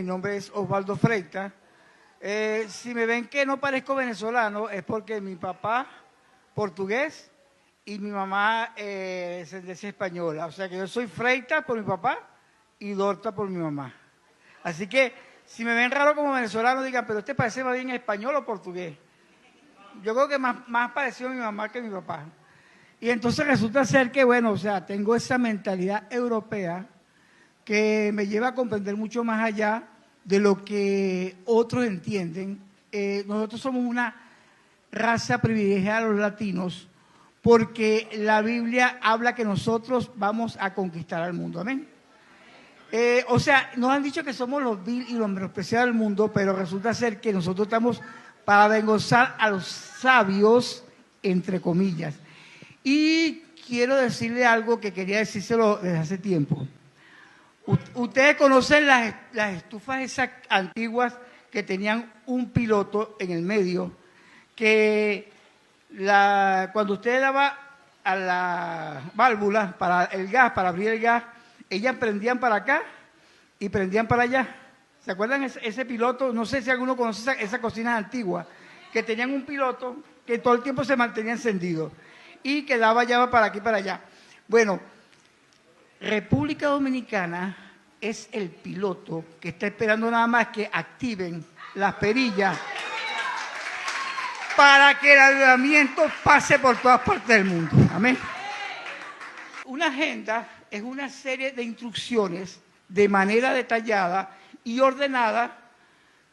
Mi nombre es Osvaldo Freitas. Si me ven que no parezco venezolano es porque mi papá portugués y mi mamá es descendencia española. O sea que yo soy Freitas por mi papá y Dorta por mi mamá. Así que si me ven raro como venezolano, digan, pero usted parece más bien español o portugués. Yo creo que más parecido a mi mamá que a mi papá. Y entonces resulta ser que, bueno, o sea, tengo esa mentalidad europea que me lleva a comprender mucho más allá de lo que otros entienden. Nosotros somos una raza privilegiada, los latinos, porque la Biblia habla que nosotros vamos a conquistar al mundo. Amén. O sea, nos han dicho que somos los vil y los menospreciados del mundo, pero resulta ser que nosotros estamos para avergonzar a los sabios, entre comillas. Y quiero decirle algo que quería decírselo desde hace tiempo. Ustedes conocen las estufas esas antiguas que tenían un piloto en el medio, que cuando usted le daba a la válvula para el gas, para abrir el gas, ellas prendían para acá y prendían para allá. ¿Se acuerdan ese piloto? No sé si alguno conoce esa cocina antigua, que tenían un piloto que todo el tiempo se mantenía encendido y que daba llave para aquí y para allá. Bueno, República Dominicana es el piloto que está esperando nada más que activen las perillas para que el avivamiento pase por todas partes del mundo. Amén. Una agenda es una serie de instrucciones de manera detallada y ordenada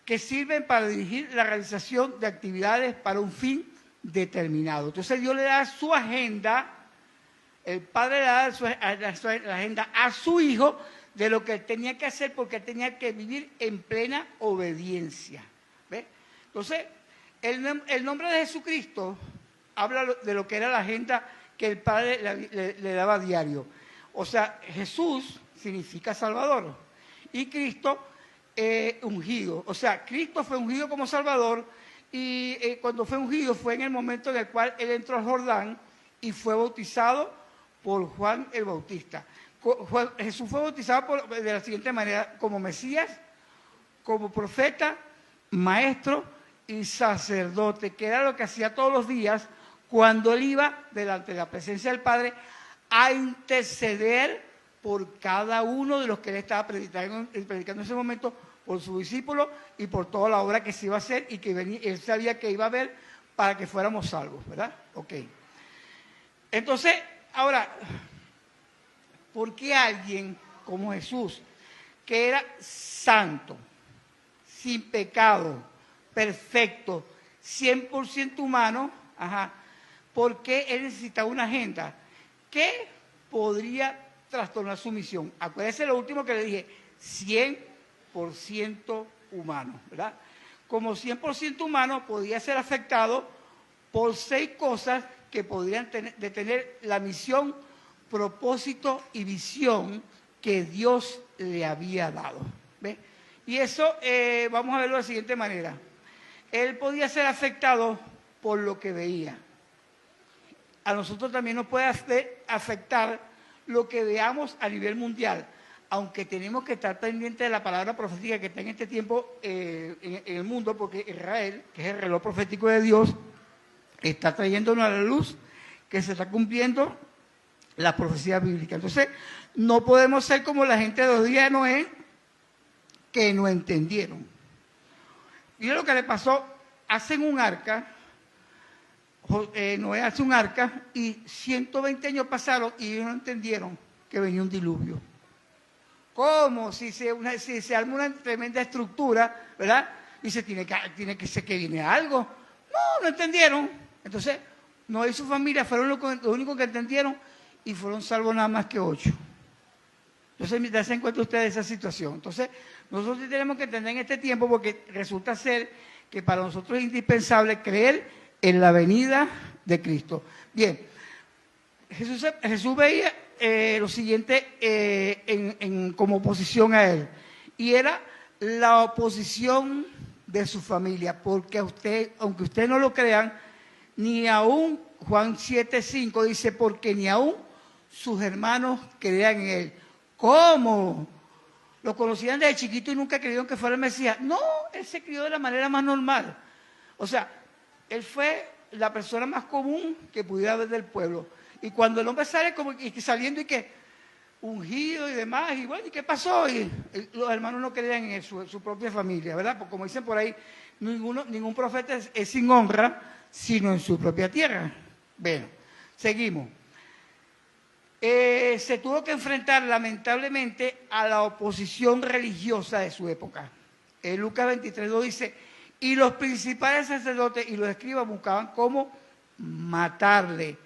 que sirven para dirigir la realización de actividades para un fin determinado. Entonces Dios le da su agenda. El padre le da la agenda a su hijo de lo que él tenía que hacer porque él tenía que vivir en plena obediencia. ¿Ve? Entonces, el nombre de Jesucristo habla de lo que era la agenda que el padre le daba a diario. O sea, Jesús significa Salvador y Cristo ungido. O sea, Cristo fue ungido como Salvador y cuando fue ungido fue en el momento en el cual él entró al Jordán y fue bautizado por Juan el Bautista. Jesús fue bautizado de la siguiente manera: como Mesías, como profeta, maestro y sacerdote, que era lo que hacía todos los días cuando él iba delante de la presencia del Padre a interceder por cada uno de los que él estaba predicando en ese momento, por su discípulo y por toda la obra que se iba a hacer y que él sabía que iba a haber para que fuéramos salvos, ¿verdad? Ok. Entonces, ahora, ¿por qué alguien como Jesús, que era santo, sin pecado, perfecto, 100% humano, por qué él necesitaba una agenda? ¿Qué podría trastornar su misión? Acuérdense lo último que le dije, 100% humano, ¿verdad? Como 100% humano podía ser afectado por 6 cosas que podrían detener la misión, propósito y visión que Dios le había dado. ¿Ve? Y eso vamos a verlo de la siguiente manera. Él podía ser afectado por lo que veía. A nosotros también nos puede afectar lo que veamos a nivel mundial, aunque tenemos que estar pendientes de la palabra profética que está en este tiempo en el mundo, porque Israel, que es el reloj profético de Dios, está trayéndonos a la luz que se está cumpliendo la profecía bíblica. Entonces, no podemos ser como la gente de los días de Noé, que no entendieron. Mira lo que le pasó: hacen un arca, Noé hace un arca y 120 años pasaron y ellos no entendieron que venía un diluvio. ¿Cómo? Si se arma una tremenda estructura, ¿verdad? Y tiene que ser que viene algo. No entendieron. Entonces, Noé y su familia fueron los únicos que entendieron y fueron salvos nada más que 8. Entonces, dense en cuenta ustedes esa situación. Entonces, nosotros tenemos que entender en este tiempo, porque resulta ser que para nosotros es indispensable creer en la venida de Cristo. Bien, Jesús veía lo siguiente como oposición a él, y era la oposición de su familia, porque aunque ustedes no lo crean, ni aún Juan 7:5 dice, porque ni aún sus hermanos creían en él. ¿Cómo? Lo conocían desde chiquito y nunca creyeron que fuera el Mesías. No, él se crió de la manera más normal. O sea, él fue la persona más común que pudiera haber del pueblo. Y cuando el hombre sale como saliendo y que ungido y demás, y bueno, ¿y qué pasó? Y los hermanos no creían en eso, en su propia familia, ¿verdad? Porque como dicen por ahí, ningún profeta es sin honra, sino en su propia tierra. Bueno, seguimos. Se tuvo que enfrentar lamentablemente a la oposición religiosa de su época. Lucas 23:2 dice, y los principales sacerdotes y los escribas buscaban cómo matarle,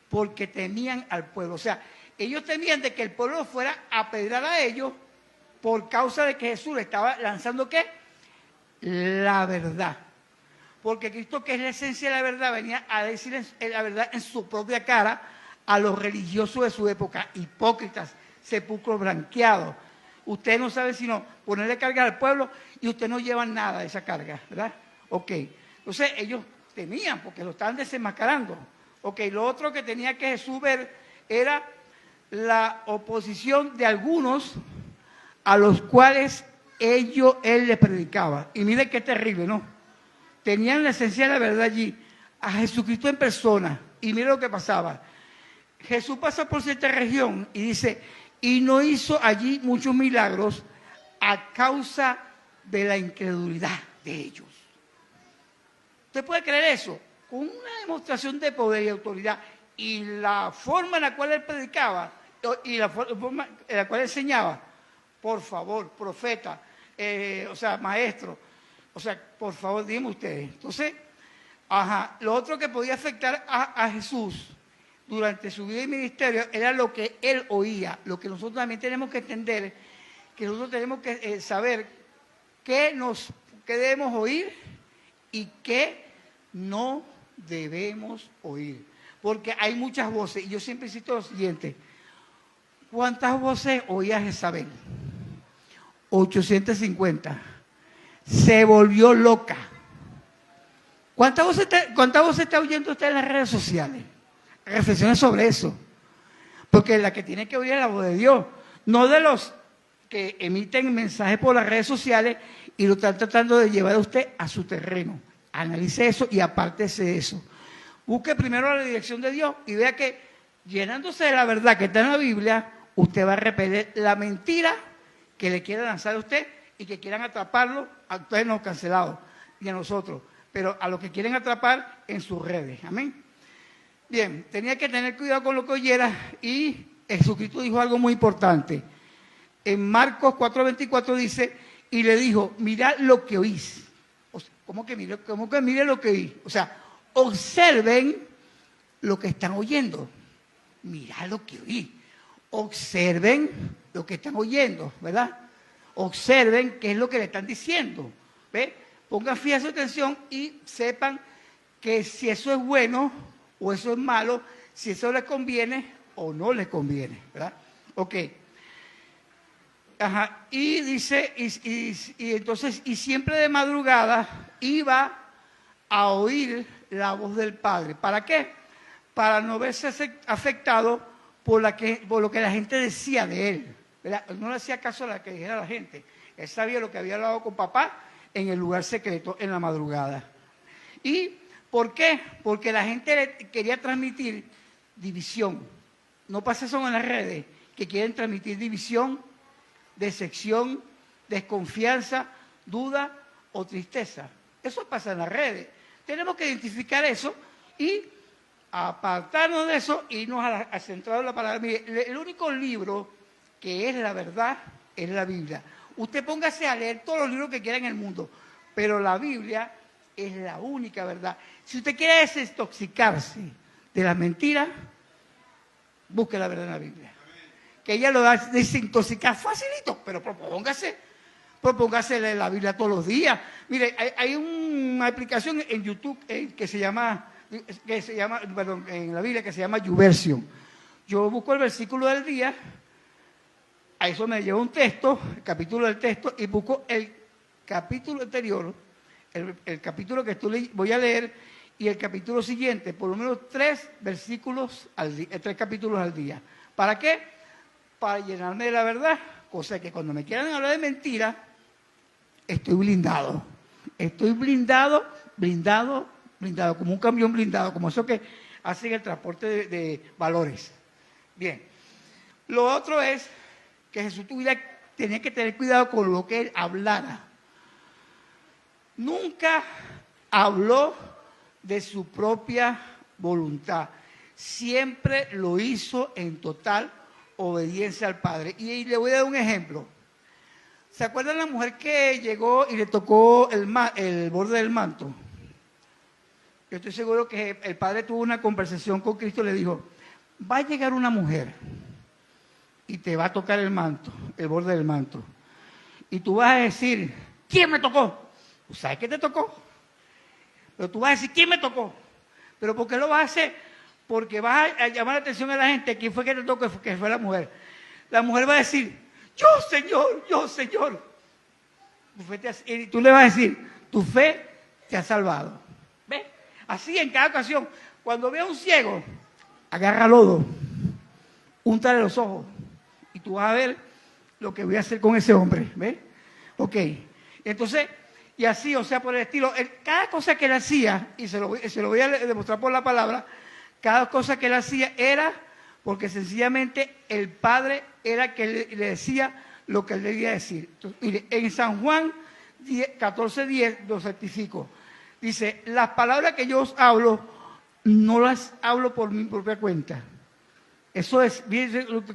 porque temían al pueblo. O sea, ellos temían de que el pueblo fuera a apedrear a ellos por causa de que Jesús le estaba lanzando ¿qué? La verdad. Porque Cristo, que es la esencia de la verdad, venía a decir la verdad en su propia cara a los religiosos de su época, hipócritas, sepulcros blanqueados. Ustedes no saben sino ponerle carga al pueblo y ustedes no llevan nada de esa carga, ¿verdad? Ok. Entonces ellos temían porque lo estaban desenmascarando. Ok, lo otro que tenía que Jesús ver era la oposición de algunos a los cuales él les predicaba. Y miren qué terrible, ¿no? Tenían la esencia de la verdad allí, a Jesucristo en persona. Y miren lo que pasaba. Jesús pasa por cierta región y dice, y no hizo allí muchos milagros a causa de la incredulidad de ellos. ¿Usted puede creer eso? Con una demostración de poder y autoridad y la forma en la cual él predicaba y la forma en la cual enseñaba, por favor, profeta, o sea, maestro, o sea, por favor, díganme ustedes. Entonces, lo otro que podía afectar a Jesús durante su vida y ministerio era lo que él oía, lo que nosotros también tenemos que entender, que nosotros tenemos que saber qué debemos oír y qué no debemos oír. Porque hay muchas voces, y yo siempre insisto lo siguiente, ¿cuántas voces oía Jezabel? 850. Se volvió loca. ¿Cuántas voces está oyendo usted en las redes sociales? Reflexiones sobre eso. Porque la que tiene que oír es la voz de Dios, no de los que emiten mensajes por las redes sociales y lo están tratando de llevar a usted a su terreno. Analice eso y apártese de eso. Busque primero la dirección de Dios y vea que llenándose de la verdad que está en la Biblia, usted va a repeler la mentira que le quieran lanzar a usted y que quieran atraparlo a ustedes no cancelados y a nosotros, pero a los que quieren atrapar en sus redes. Amén. Bien, tenía que tener cuidado con lo que oyera y Jesucristo dijo algo muy importante. En Marcos 4:24 dice, y le dijo, mirad lo que oís. O sea, ¿cómo que mire lo que oís? O sea, observen lo que están oyendo. Mirad lo que oí. Observen lo que están oyendo, ¿verdad? Observen qué es lo que le están diciendo. ¿Ve? Pongan fija su atención y sepan que si eso es bueno o eso es malo, si eso les conviene o no les conviene, ¿verdad? Ok. Y dice, y entonces, y siempre de madrugada iba a oír la voz del Padre. ¿Para qué? Para no verse afectado por lo que la gente decía de él, ¿verdad? Él no le hacía caso a lo que dijera la gente. Él sabía lo que había hablado con papá en el lugar secreto, en la madrugada. ¿Y por qué? Porque la gente le quería transmitir división. No pasa eso en las redes, que quieren transmitir división, decepción, desconfianza, duda o tristeza. Eso pasa en las redes. Tenemos que identificar eso y apartarnos de eso y irnos a centrar en la palabra. Mire, el único libro que es la verdad es la Biblia. Usted póngase a leer todos los libros que quiera en el mundo, pero la Biblia es la única verdad. Si usted quiere desintoxicarse de las mentiras, busque la verdad en la Biblia. Que ella lo va a desintoxicar facilito, pero propóngase leer la Biblia todos los días. Mire, hay una aplicación en YouTube que se llama, perdón, en la Biblia que se llama YouVersion. Yo busco el versículo del día, a eso me lleva un texto, el capítulo del texto, y busco el capítulo anterior, el capítulo que voy a leer, y el capítulo siguiente, por lo menos 3 versículos al día, 3 capítulos al día. ¿Para qué? Para llenarme de la verdad, cosa que cuando me quieran hablar de mentira, estoy blindado. Estoy blindado, como un camión blindado, como eso que hacen el transporte de valores. Bien. Lo otro es que Jesús tenía que tener cuidado con lo que él hablara. Nunca habló de su propia voluntad. Siempre lo hizo en total obediencia al Padre. Y le voy a dar un ejemplo. ¿Se acuerdan la mujer que llegó y le tocó el borde del manto? Yo estoy seguro que el Padre tuvo una conversación con Cristo y le dijo, va a llegar una mujer y te va a tocar el manto, el borde del manto. Y tú vas a decir, ¿quién me tocó? ¿Tú sabes qué te tocó? Pero tú vas a decir, ¿quién me tocó? ¿Pero por qué lo vas a hacer? Porque vas a llamar la atención a la gente. ¿Quién fue que te tocó? Que fue la mujer. La mujer va a decir, yo, Señor, yo, Señor. Y tú le vas a decir, tu fe te ha salvado. ¿Ves? Así en cada ocasión. Cuando vea a un ciego, agarra lodo, úntale los ojos. Y tú vas a ver lo que voy a hacer con ese hombre. ¿Ves? Ok. Entonces, y así, o sea, por el estilo, cada cosa que él hacía, y se lo voy a demostrar por la palabra, cada cosa que él hacía era porque sencillamente el Padre era que le decía lo que él debía decir. Entonces, mire, en San Juan 14:10 lo certifico. Dice, las palabras que yo os hablo, no las hablo por mi propia cuenta. Eso es,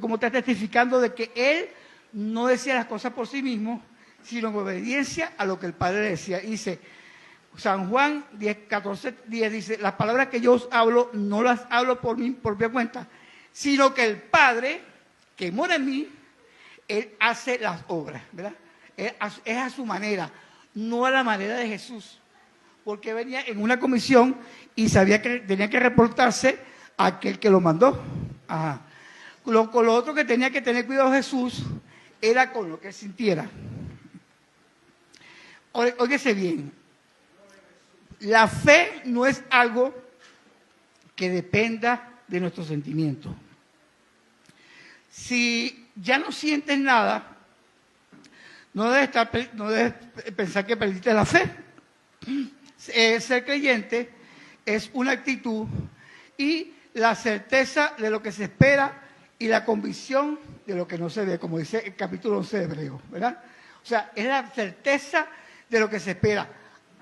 como está testificando de que él no decía las cosas por sí mismo, sino en obediencia a lo que el Padre le decía. Dice, San Juan 14:10 dice, las palabras que yo os hablo, no las hablo por mi propia cuenta, sino que el Padre, que mora en mí, Él hace las obras, ¿verdad? Es a su manera, no a la manera de Jesús, porque venía en una comisión y sabía que tenía que reportarse a aquel que lo mandó. Ajá. Con lo otro que tenía que tener cuidado Jesús era con lo que él sintiera. Óyese bien, la fe no es algo que dependa de nuestros sentimientos. Si ya no sientes nada, no debes pensar que perdiste la fe. Ser creyente es una actitud y la certeza de lo que se espera y la convicción de lo que no se ve, como dice el capítulo 11 de Hebreos, ¿verdad? O sea, es la certeza de lo que se espera.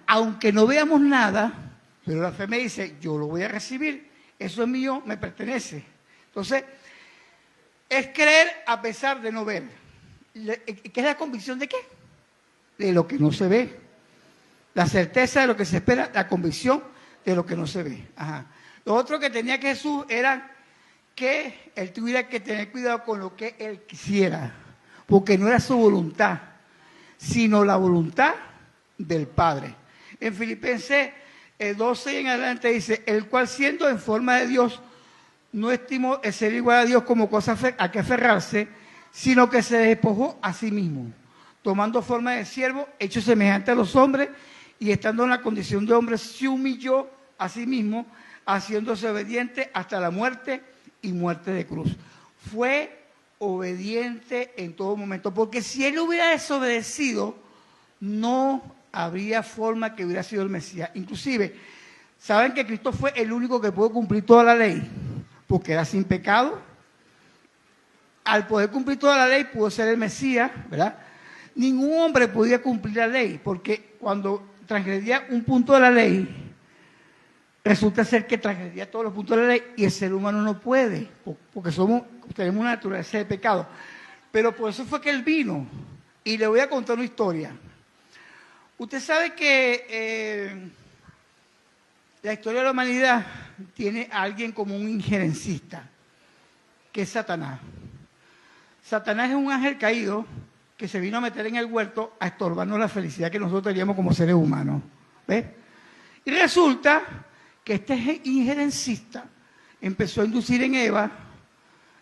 Aunque no veamos nada, pero la fe me dice, yo lo voy a recibir, eso es mío, me pertenece. Entonces, es creer a pesar de no ver. ¿Qué es la convicción de qué? De lo que no se ve. La certeza de lo que se espera, la convicción de lo que no se ve. Ajá. Lo otro que tenía que Jesús era que él tuviera que tener cuidado con lo que él quisiera, porque no era su voluntad, sino la voluntad del Padre. En Filipenses 12 en adelante dice, el cual siendo en forma de Dios, no estimó el ser igual a Dios como cosa a que aferrarse, sino que se despojó a sí mismo, tomando forma de siervo, hecho semejante a los hombres, y estando en la condición de hombre, se humilló a sí mismo, haciéndose obediente hasta la muerte y muerte de cruz. Fue obediente en todo momento, porque si él hubiera desobedecido, no habría forma que hubiera sido el Mesías. Inclusive, ¿saben que Cristo fue el único que pudo cumplir toda la ley? Porque era sin pecado. Al poder cumplir toda la ley, pudo ser el Mesías, ¿verdad? Ningún hombre podía cumplir la ley, porque cuando transgredía un punto de la ley, resulta ser que transgredía todos los puntos de la ley, y el ser humano no puede, porque tenemos una naturaleza de pecado. Pero por eso fue que él vino. Y le voy a contar una historia. Usted sabe que la historia de la humanidad tiene a alguien como un injerencista, que es Satanás. Satanás es un ángel caído que se vino a meter en el huerto a estorbarnos la felicidad que nosotros teníamos como seres humanos. ¿Ves? Y resulta que este injerencista empezó a inducir en Eva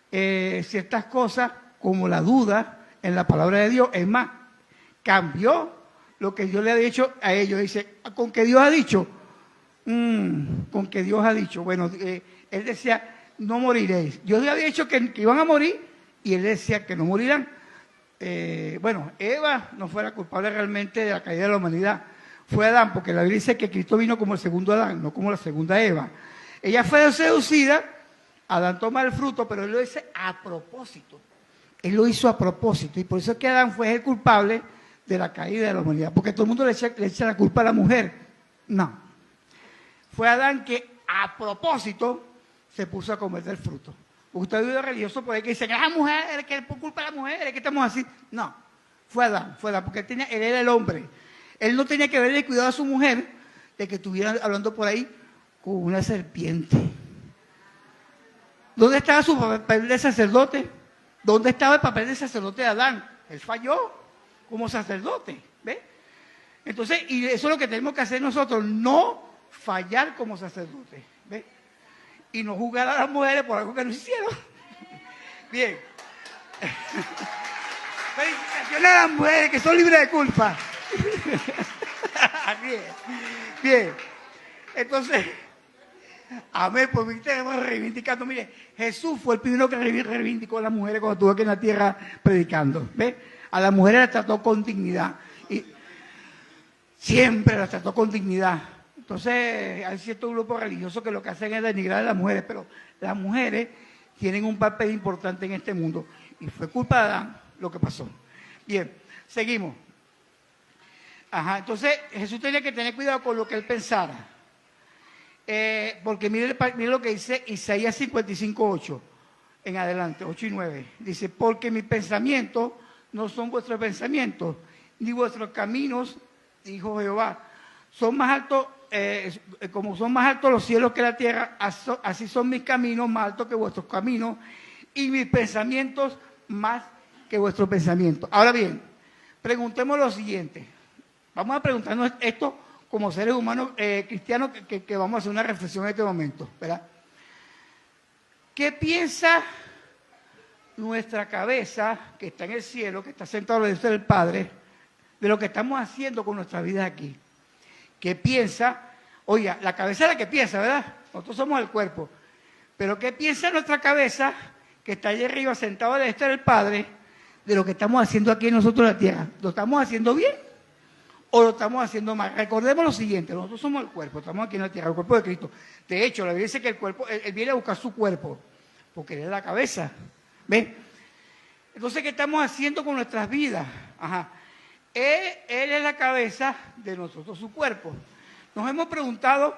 ciertas cosas como la duda en la palabra de Dios. Es más, cambió lo que Dios le había dicho a ellos. Dice, ¿con qué Dios ha dicho? Con que Dios ha dicho. Bueno, él decía, no moriréis. Dios le había dicho que iban a morir y él decía que no morirán. bueno, Eva no fue la culpable realmente de la caída de la humanidad, fue Adán, porque la Biblia dice que Cristo vino como el segundo Adán, no como la segunda Eva. Ella fue seducida, Adán toma el fruto, pero él lo hizo a propósito. Él lo hizo a propósito, y por eso es que Adán fue el culpable de la caída de la humanidad, porque todo el mundo le echa la culpa a la mujer. No. Fue Adán que a propósito se puso a comer del fruto. Usted ha oído religiosos por ahí que dicen, la mujer, que es por culpa de la mujer, es que estamos así. No, fue Adán, porque él era el hombre. Él no tenía que verle cuidado a su mujer de que estuviera hablando por ahí con una serpiente. ¿Dónde estaba su papel de sacerdote? ¿Dónde estaba el papel de sacerdote de Adán? Él falló como sacerdote, ¿ves? Entonces, y eso es lo que tenemos que hacer nosotros, no fallar como sacerdote, ¿ves? Y no juzgar a las mujeres por algo que no hicieron. Bien. Felicitaciones a las mujeres que son libres de culpa. Bien. Bien. Entonces, amén, porque estamos reivindicando. Mire, Jesús fue el primero que reivindicó a las mujeres cuando estuvo aquí en la tierra predicando. ¿Ves? A las mujeres las trató con dignidad. Y siempre las trató con dignidad. Entonces, hay ciertos grupos religiosos que lo que hacen es denigrar a las mujeres, pero las mujeres tienen un papel importante en este mundo. Y fue culpa de Adán lo que pasó. Bien, seguimos. Ajá, entonces Jesús tenía que tener cuidado con lo que él pensara. Porque mire lo que dice Isaías 55:8 en adelante, 8 y 9. Dice, porque mis pensamientos no son vuestros pensamientos, ni vuestros caminos, dijo Jehová. Son más altos, como son más altos los cielos que la tierra, así son mis caminos más altos que vuestros caminos, y mis pensamientos más que vuestros pensamientos. Ahora bien, preguntemos lo siguiente. Vamos a preguntarnos esto como seres humanos cristianos que vamos a hacer una reflexión en este momento, ¿verdad? ¿Qué piensa nuestra cabeza, que está en el cielo, que está sentado a la derecha del Padre, de lo que estamos haciendo con nuestra vida aquí? ¿Qué piensa? Oiga, la cabeza es la que piensa, ¿verdad? Nosotros somos el cuerpo. Pero ¿qué piensa nuestra cabeza, que está allá arriba, sentado a la derecha del Padre, de lo que estamos haciendo aquí nosotros en la tierra? ¿Lo estamos haciendo bien o lo estamos haciendo mal? Recordemos lo siguiente, nosotros somos el cuerpo, estamos aquí en la tierra, el cuerpo de Cristo. De hecho, la Biblia dice que el cuerpo, él viene a buscar su cuerpo, porque él es la cabeza. ¿Ven? Entonces, ¿qué estamos haciendo con nuestras vidas? Ajá. Él es la cabeza de nosotros, su cuerpo. Nos hemos preguntado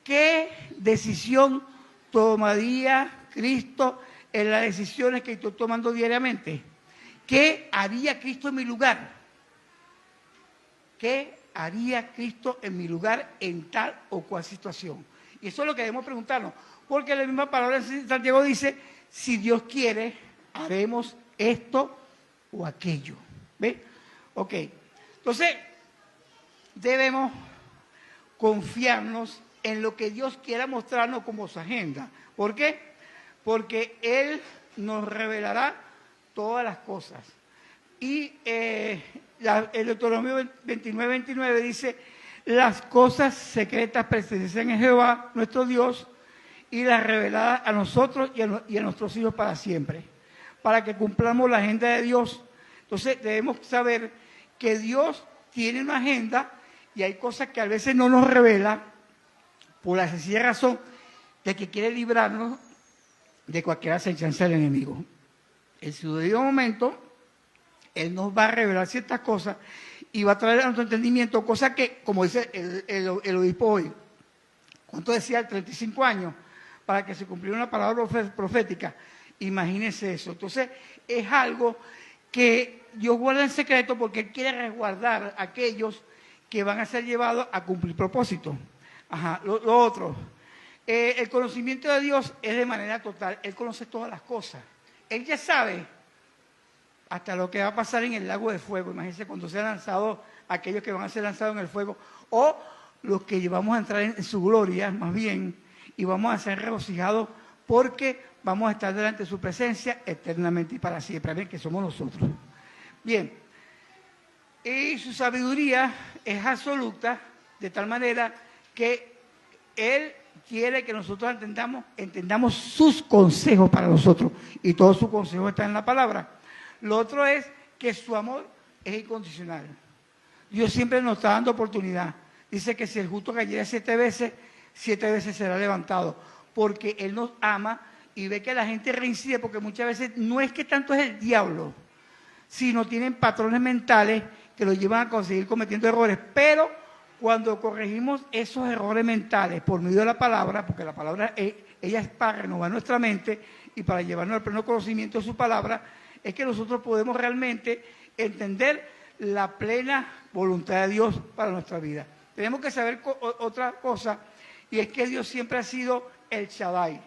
qué decisión tomaría Cristo en las decisiones que estoy tomando diariamente. ¿Qué haría Cristo en mi lugar? ¿Qué haría Cristo en mi lugar en tal o cual situación? Y eso es lo que debemos preguntarnos, porque la misma palabra de Santiago dice, si Dios quiere, haremos esto o aquello. ¿Ves? Ok, entonces debemos confiarnos en lo que Dios quiera mostrarnos como su agenda. ¿Por qué? Porque Él nos revelará todas las cosas. Y el Deuteronomio 29:29 dice, las cosas secretas pertenecen a Jehová, nuestro Dios, y las reveladas a nosotros y a nuestros hijos para siempre, para que cumplamos la agenda de Dios. Entonces debemos saber que Dios tiene una agenda y hay cosas que a veces no nos revela por la sencilla razón de que quiere librarnos de cualquier acechanza del enemigo. En su debido momento, Él nos va a revelar ciertas cosas y va a traer a nuestro entendimiento cosas que, como dice el obispo hoy, ¿cuánto decía? 35 años para que se cumpliera una palabra profética. Imagínense eso. Entonces, es algo que Dios guarda en secreto porque Él quiere resguardar a aquellos que van a ser llevados a cumplir propósito. Ajá, lo otro, el conocimiento de Dios es de manera total. Él conoce todas las cosas. Él ya sabe hasta lo que va a pasar en el lago de fuego. Imagínense cuando sean lanzados aquellos que van a ser lanzados en el fuego, o los que vamos a entrar en su gloria, más bien, y vamos a ser regocijados porque vamos a estar delante de su presencia eternamente y para siempre. Amén, que somos nosotros. Bien, y su sabiduría es absoluta, de tal manera que Él quiere que nosotros entendamos sus consejos para nosotros, y todos sus consejos están en la palabra. Lo otro es que su amor es incondicional. Dios siempre nos está dando oportunidad. Dice que si el justo cayera 7 veces será levantado. Porque Él nos ama y ve que la gente reincide, porque muchas veces no es que tanto es el diablo, sino tienen patrones mentales que los llevan a conseguir cometiendo errores. Pero cuando corregimos esos errores mentales por medio de la palabra, porque la palabra ella es para renovar nuestra mente y para llevarnos al pleno conocimiento de su palabra, es que nosotros podemos realmente entender la plena voluntad de Dios para nuestra vida. Tenemos que saber otra cosa, y es que Dios siempre ha sido el Shaddai,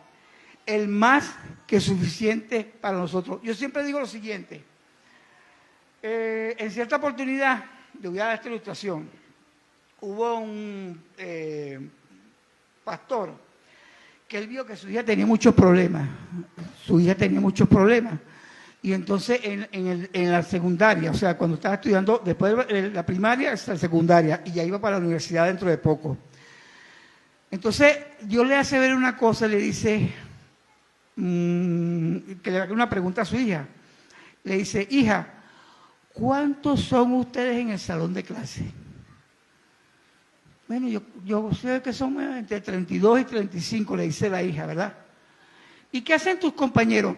el más que suficiente para nosotros. Yo siempre digo lo siguiente, en cierta oportunidad, le voy a dar esta ilustración, hubo un pastor que él vio que su hija tenía muchos problemas, y entonces en la secundaria, o sea, cuando estaba estudiando, después de la primaria hasta la secundaria, y ya iba para la universidad dentro de poco. Entonces, Dios le hace ver una cosa, le dice, que le haga una pregunta a su hija. Le dice, hija, ¿cuántos son ustedes en el salón de clase? Bueno, yo sé que son entre 32 y 35, le dice la hija, ¿verdad? ¿Y qué hacen tus compañeros?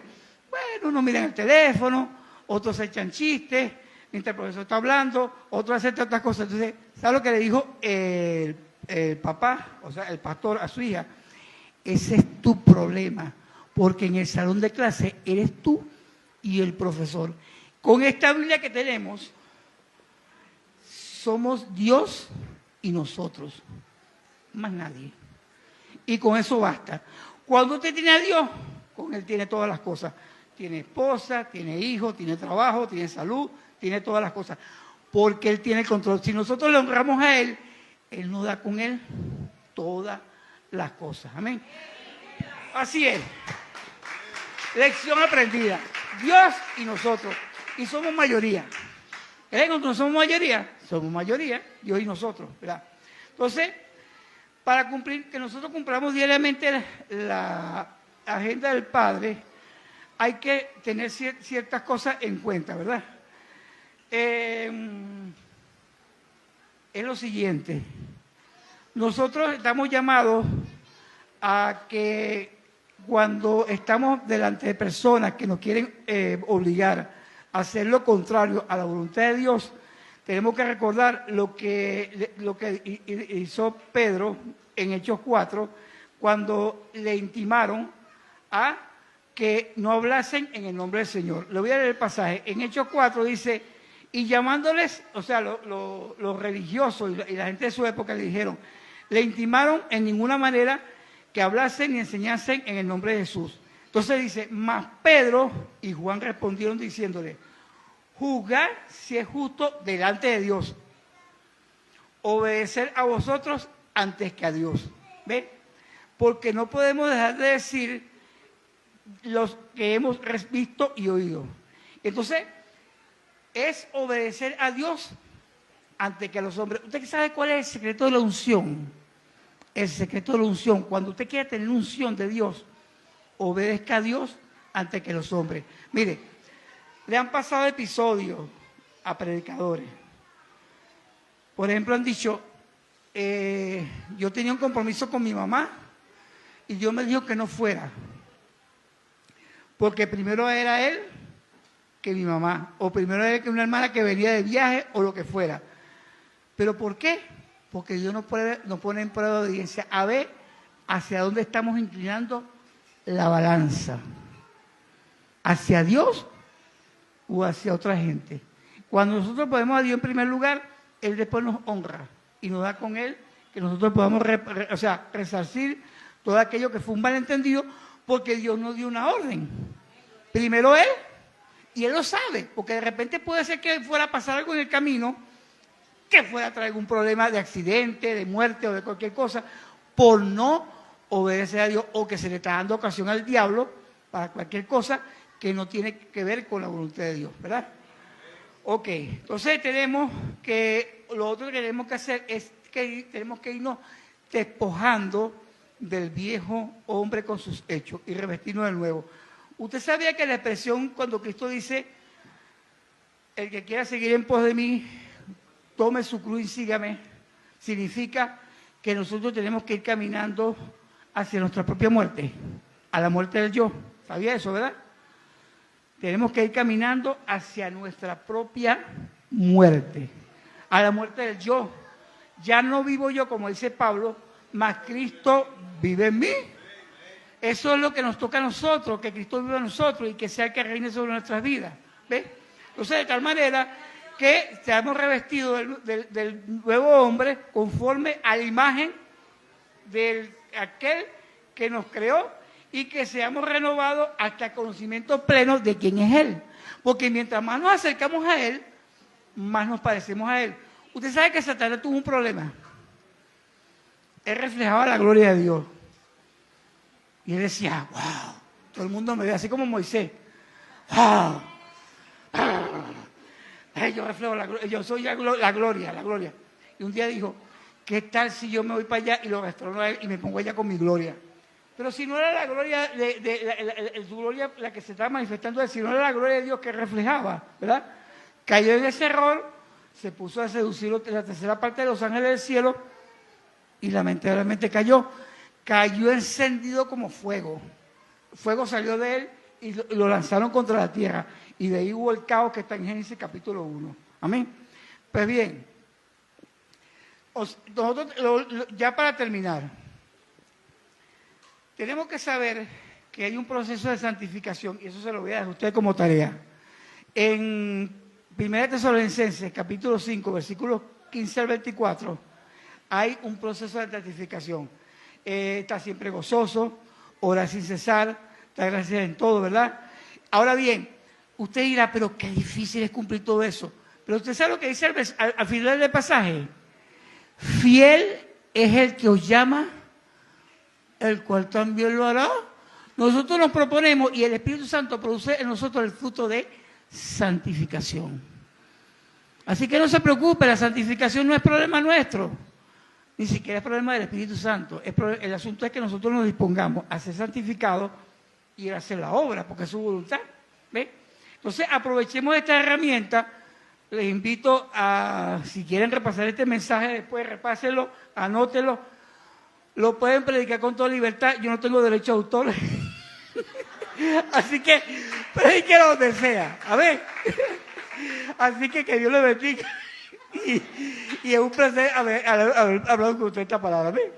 Bueno, unos miran el teléfono, otros echan chistes, mientras el profesor está hablando, otros hacen otras cosas. Entonces, ¿sabe lo que le dijo el papá, o sea, el pastor a su hija? Ese es tu problema, porque en el salón de clase eres tú y el profesor. Con esta Biblia que tenemos, somos Dios y nosotros, más nadie. Y con eso basta. Cuando usted tiene a Dios, con Él tiene todas las cosas. Tiene esposa, tiene hijos, tiene trabajo, tiene salud, tiene todas las cosas. Porque Él tiene el control. Si nosotros le honramos a Él, Él nos da con Él todas las cosas. Amén. Así es. Lección aprendida. Dios y nosotros. Y somos mayoría. ¿No somos mayoría? Somos mayoría, Dios y nosotros, ¿verdad? Entonces, para cumplir, que nosotros cumplamos diariamente la agenda del Padre, hay que tener ciertas cosas en cuenta, ¿verdad? Es lo siguiente. Nosotros estamos llamados a que cuando estamos delante de personas que nos quieren obligar a hacer lo contrario a la voluntad de Dios, tenemos que recordar lo que hizo Pedro en Hechos 4, cuando le intimaron a que no hablasen en el nombre del Señor. Le voy a leer el pasaje. En Hechos 4 dice, y llamándoles, o sea, los religiosos y la gente de su época le dijeron, le intimaron en ninguna manera que hablasen ni enseñasen en el nombre de Jesús. Entonces dice, mas Pedro y Juan respondieron diciéndole, juzgar si es justo delante de Dios, obedecer a vosotros antes que a Dios. ¿Ven? Porque no podemos dejar de decir los que hemos visto y oído. Entonces, es obedecer a Dios antes que a los hombres. ¿Usted sabe cuál es el secreto de la unción? El secreto de la unción, cuando usted quiere tener unción de Dios, obedezca a Dios antes que a los hombres. Mire, le han pasado episodios a predicadores. Por ejemplo, han dicho, yo tenía un compromiso con mi mamá y Dios me dijo que no fuera, porque primero era él que mi mamá, o primero era que una hermana que venía de viaje o lo que fuera. ¿Pero por qué? Porque Dios nos pone en prueba de obediencia a ver hacia dónde estamos inclinando la balanza, hacia Dios o hacia otra gente. Cuando nosotros ponemos a Dios en primer lugar, Él después nos honra y nos da con Él que nosotros podamos resarcir todo aquello que fue un malentendido, porque Dios nos dio una orden. Primero Él, y Él lo sabe, porque de repente puede ser que fuera a pasar algo en el camino, que fuera a traer algún problema de accidente, de muerte o de cualquier cosa, por no obedecer a Dios, o que se le está dando ocasión al diablo para cualquier cosa que no tiene que ver con la voluntad de Dios, ¿verdad? Ok, entonces lo otro que tenemos que hacer es que tenemos que irnos despojando del viejo hombre con sus hechos y revestirnos del nuevo. ¿Usted sabía que la expresión cuando Cristo dice el que quiera seguir en pos de mí, tome su cruz y sígame. Significa que nosotros tenemos que ir caminando hacia nuestra propia muerte, a la muerte del yo. ¿Sabía eso, verdad? Tenemos que ir caminando hacia nuestra propia muerte, a la muerte del yo. Ya no vivo yo, como dice Pablo, mas Cristo vive en mí. Eso es lo que nos toca a nosotros, que Cristo viva en nosotros y que sea el que reine sobre nuestras vidas. ¿Ves? Entonces, de tal manera que seamos revestidos del nuevo hombre conforme a la imagen de aquel que nos creó y que seamos renovados hasta el conocimiento pleno de quién es Él. Porque mientras más nos acercamos a Él, más nos parecemos a Él. Usted sabe que Satanás tuvo un problema. Él reflejaba la gloria de Dios. Y él decía, wow, todo el mundo me ve así como Moisés. Wow. Yo reflejo la gloria, yo soy la gloria. Y un día dijo, ¿qué tal si yo me voy para allá y lo restauro a él y me pongo allá con mi gloria? Pero si no era la gloria su gloria la que se estaba manifestando, si no era la gloria de Dios que reflejaba, ¿verdad? Cayó en ese error, se puso a seducir la tercera parte de los ángeles del cielo y lamentablemente cayó encendido como fuego. Fuego salió de él y lo lanzaron contra la tierra. Y de ahí hubo el caos que está en Génesis capítulo 1. Amén. Pues bien, nosotros, ya para terminar, tenemos que saber que hay un proceso de santificación, y eso se lo voy a dar a usted como tarea. En 1 Tesalonicenses, capítulo 5, versículos 15 al 24, hay un proceso de santificación. Está siempre gozoso, ora sin cesar, da gracias en todo, ¿verdad? Ahora bien, usted dirá, pero qué difícil es cumplir todo eso. Pero usted sabe lo que dice al final del pasaje. Fiel es el que os llama, el cual también lo hará. Nosotros nos proponemos y el Espíritu Santo produce en nosotros el fruto de santificación. Así que no se preocupe, la santificación no es problema nuestro, ni siquiera es problema del Espíritu Santo. El asunto es que nosotros nos dispongamos a ser santificados y a hacer la obra, porque es su voluntad. ¿Ve? Entonces aprovechemos esta herramienta. Les invito a, si quieren repasar este mensaje después, repásenlo, anótenlo. Lo pueden predicar con toda libertad. Yo no tengo derecho a autor. Así que prediquenlo donde sea. A ver. Así que Dios le bendiga. Y es un placer haber hablado con usted esta palabra. ¿Ve?